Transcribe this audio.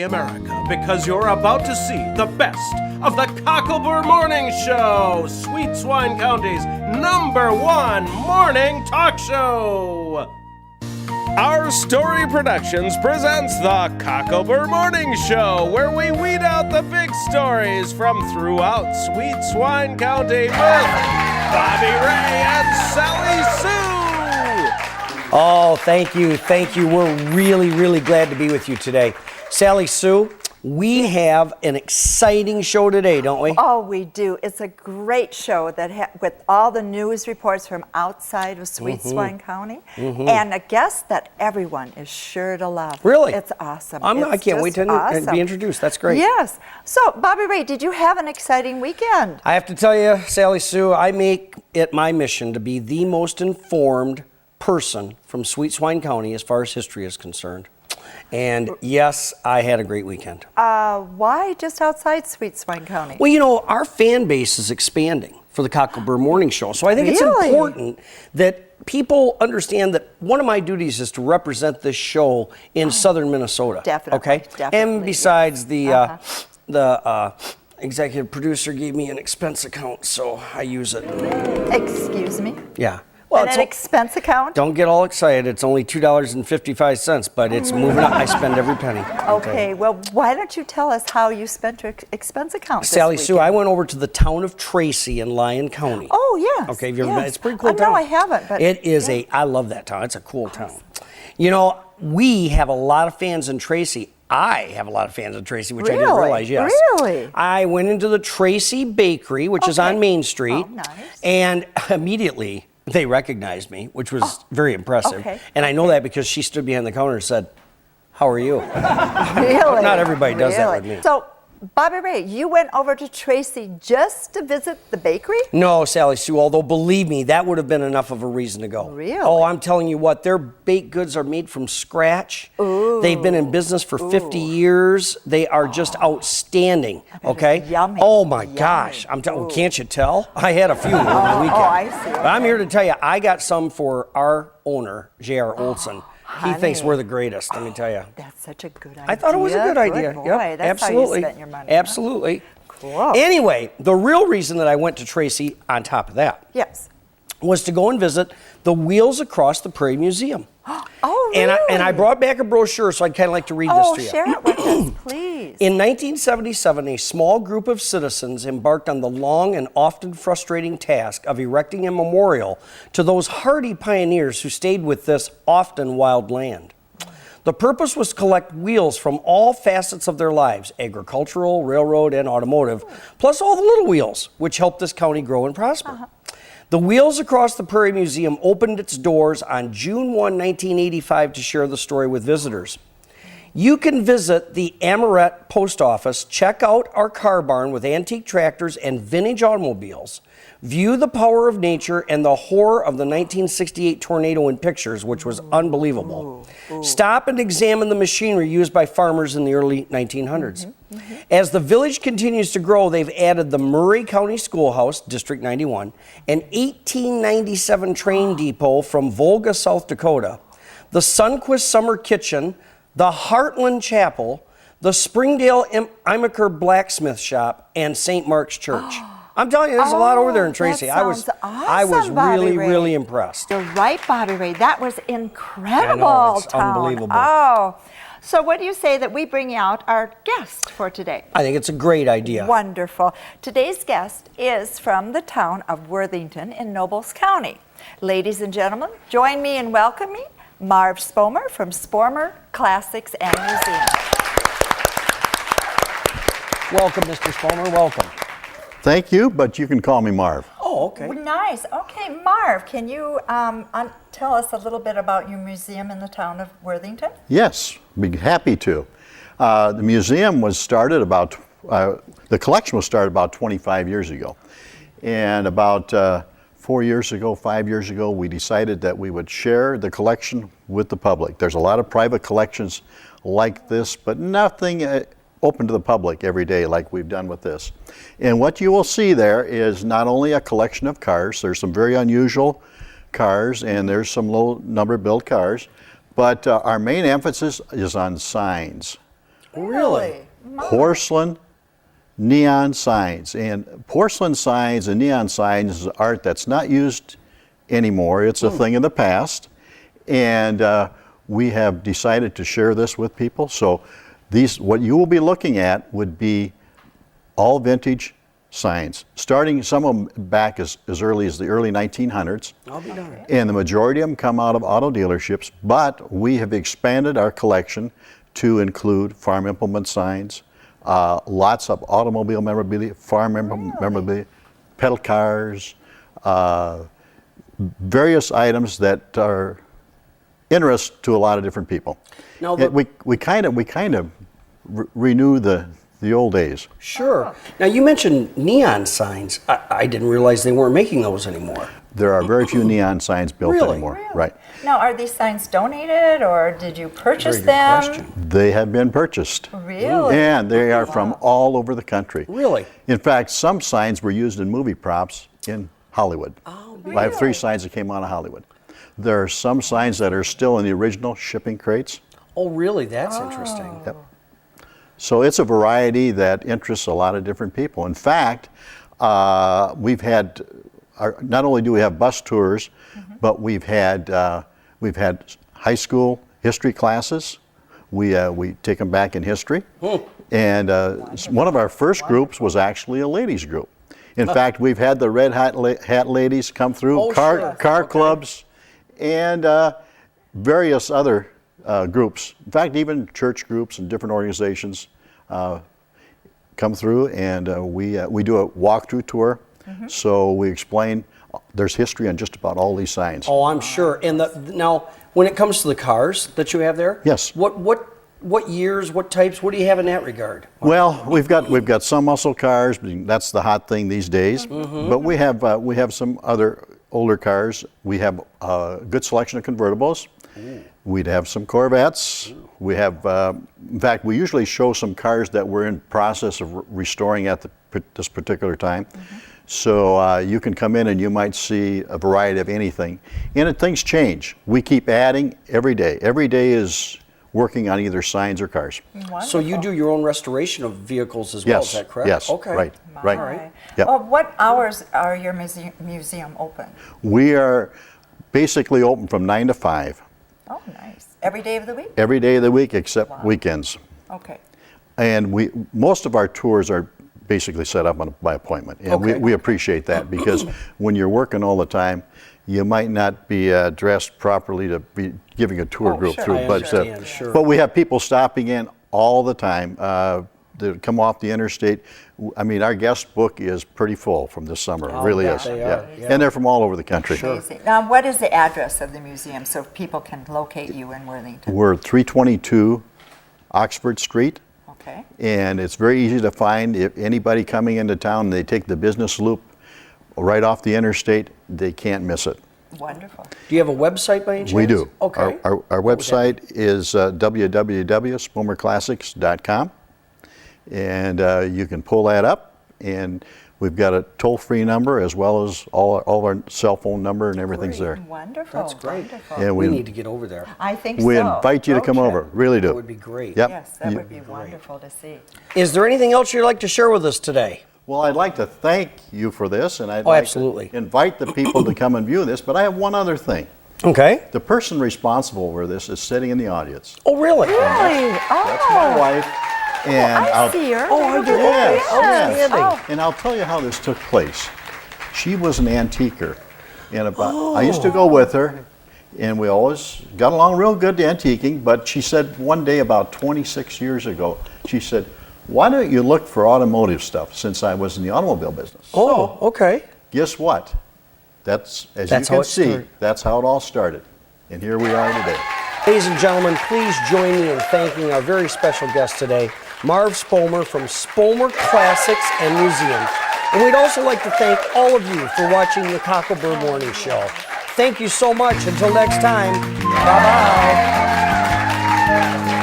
America, because you're about to see the best of the Cocklebur Morning Show, Sweet Swine County's #1 morning talk show. Our Story Productions presents the Cocklebur Morning Show, where we weed out the big stories from throughout Sweet Swine County with Bobby Ray and Sally Sue. Oh, thank you. Thank you. We're really glad to be with you today. Sally Sue, we have an exciting show today, don't we? Oh, we do. It's a great show that with all the news reports from outside of Sweet Swine County, and a guest that everyone is sure to love. Really? It's awesome. I can't wait to be introduced. That's great. Yes. So, Bobby Ray, did you have an exciting weekend? I have to tell you, Sally Sue, I make it my mission to be the most informed person from Sweet Swine County as far as history is concerned. And yes, I had a great weekend. Why just outside Sweet Swine County? Well, you know, our fan base is expanding for the Cocklebur Morning Show. So I think it's important that people understand that one of my duties is to represent this show in southern Minnesota. Definitely. Okay? Definitely, and besides, the executive producer gave me an expense account, so I use it. Excuse me? Yeah. Well, an expense account? Don't get all excited. It's only $2.55, but it's moving up. I spend every penny. Okay, well, why don't you tell us how you spent your expense account this Sally weekend? Sue, I went over to the town of Tracy in Lyon County. Oh, yes. Okay, have you ever been? It's a pretty cool No, town. I haven't. But it is I love that town. It's a cool town. You know, we have a lot of fans in Tracy. I have a lot of fans in Tracy, which I didn't realize, yes. Really? I went into the Tracy Bakery, which is on Main Street. Oh, nice. And immediately they recognized me, which was very impressive. Okay. And I know that because she stood behind the counter and said, "How are you?" Really? Not everybody does that with me. So, Bobby Ray, you went over to Tracy just to visit the bakery? No, Sally Sue, although believe me, that would have been enough of a reason to go. Really? Oh, I'm telling you what, their baked goods are made from scratch. Ooh. They've been in business for 50 years. They are just outstanding, okay? Yummy. Oh my Yummy. gosh, can't you tell? I had a few over the weekend. Oh, I see. But I'm here to tell you, I got some for our owner, J.R. Olson. He thinks we're the greatest, let me tell you. That's such a good idea. I thought it was a good idea. Boy, Yep, that's absolutely. how you spent your money. Absolutely. Cool. Anyway, the real reason that I went to Tracy, on top of that, Yes. was to go and visit the Wheels Across the Prairie Museum. Oh, really? And I brought back a brochure, so I'd kind of like to read this to you. Share it with us, please. In 1977, a small group of citizens embarked on the long and often frustrating task of erecting a memorial to those hardy pioneers who stayed with this often wild land. The purpose was to collect wheels from all facets of their lives, agricultural, railroad, and automotive, plus all the little wheels, which helped this county grow and prosper. The Wheels Across the Prairie Museum opened its doors on June 1, 1985 to share the story with visitors. You can visit the Amoret Post Office, check out our car barn with antique tractors and vintage automobiles, view the power of nature and the horror of the 1968 tornado in pictures, which was unbelievable. Stop and examine the machinery used by farmers in the early 1900s. As the village continues to grow, they've added the Murray County Schoolhouse, District 91, an 1897 train depot from Volga, South Dakota, the Sunquist Summer Kitchen, the Heartland Chapel, the Springdale Imaker Blacksmith Shop, and St. Mark's Church. I'm telling you, there's a lot over there in Tracy. That I was sounds awesome, really impressed. You're right, Bobby Ray. That was incredible. I know, it's town. unbelievable. Oh, so what do you say that we bring out our guest for today? I think it's a great idea. Wonderful. Today's guest is from the town of Worthington in Nobles County. Ladies and gentlemen, join me in welcoming Marv Spomer from Spomer Classics Museum. Welcome, Mr. Spomer, welcome. Thank you, but you can call me Marv. Oh, okay. Nice. Okay, Marv, can you tell us a little bit about your museum in the town of Worthington? Yes, be happy to. The museum was started the collection was started about 25 years ago. And about 5 years ago, we decided that we would share the collection with the public. There's a lot of private collections like this, but nothing open to the public every day like we've done with this. And what you will see there is not only a collection of cars, there's some very unusual cars and there's some low number built cars, but our main emphasis is on signs. Really? Porcelain neon signs. And porcelain signs and neon signs is art that's not used anymore. It's a thing of the past. And we have decided to share this with people. So what you will be looking at would be all vintage signs, starting some of them back as early as the early 1900s. I'll be darned. And the majority of them come out of auto dealerships, but we have expanded our collection to include farm implement signs, lots of automobile memorabilia, farm memorabilia, pedal cars, various items that are interest to a lot of different people. Now we kind of renew the old days. Sure. Now, you mentioned neon signs. I didn't realize they weren't making those anymore. There are very few neon signs built Really? anymore. Really? Right. Now, are these signs donated or did you purchase Very good them? question. They have been purchased. Really? And they are from all over the country. Really? In fact, some signs were used in movie props in Hollywood. Oh, I have 3 really? signs that came out of Hollywood. There are some signs that are still in the original shipping crates. Oh, really? That's interesting. Yep. So it's a variety that interests a lot of different people. In fact, we've had, not only do we have bus tours, but we've had high school history classes. We take them back in history. And one of our first groups was actually a ladies group. In fact, we've had the Red Hat ladies come through, Oh, car sure. clubs, and various other groups. In fact, even church groups and different organizations come through, and we do a walkthrough tour. So we explain there's history on just about all these signs. Oh, I'm sure. And now, when it comes to the cars that you have there, Yes. What years, what types, what do you have in that regard? Well, we've got some muscle cars. That's the hot thing these days. But we have some other older cars. We have a good selection of convertibles. We'd have some Corvettes. We have, in fact, we usually show some cars that we're in process of restoring at this particular time. So you can come in and you might see a variety of anything. And things change. We keep adding every day. Every day is working on either signs or cars. So you do your own restoration of vehicles as well, Yes. is that correct? Yes. Okay. Right. My. Right. Yep. Well, what hours are your museum open? We are basically open from 9 to 5. Oh, nice. Every day of the week? Every day of the week except weekends. Okay. And most of our tours are basically set up by appointment. And Okay. we appreciate that because when you're working all the time, you might not be dressed properly to be giving a tour group sure. through. I But, understand, sure. but we have people stopping in all the time that come off the interstate. I mean, our guest book is pretty full from this summer. It really yeah, is. they are, yeah. And they're from all over the country. Amazing. Now, what is the address of the museum so people can locate you in Worthington? We're 322 Oxford Street. Okay. And it's very easy to find. If anybody coming into town, they take the business loop right off the interstate, they can't miss it. Wonderful. Do you have a website by any chance? We do. Okay. Our website is www.spomerclassics.com, and you can pull that up, and we've got a toll-free number as well as all our cell phone number and everything's there. Wonderful. That's great. Wonderful. And We need to get over there. I think we so. invite you to come Road over. trip. Really do. That would be great. Yep. Yes, that You- would be wonderful to see. Is there anything else you'd like to share with us today? Well, I'd like to thank you for this, and I'd Oh, like absolutely. to invite the people to come and view this, but I have one other thing. Okay. The person responsible for this is sitting in the audience. Oh, really? Really? That's my wife. And I see her. Oh, I do. Yes, Okay. yes. Outstanding. Oh. And I'll tell you how this took place. She was an antiquer. And I used to go with her, and we always got along real good to antiquing, but she said one day about 26 years ago, she said, why don't you look for automotive stuff since I was in the automobile business? Oh, okay. Guess what? As That's you how can it see, started. that's how it all started. And here we are today. Ladies and gentlemen, please join me in thanking our very special guest today, Marv Spomer from Spomer Classics and Museum. And we'd also like to thank all of you for watching the Cocklebur Morning Show. Thank you so much. Until next time, bye-bye.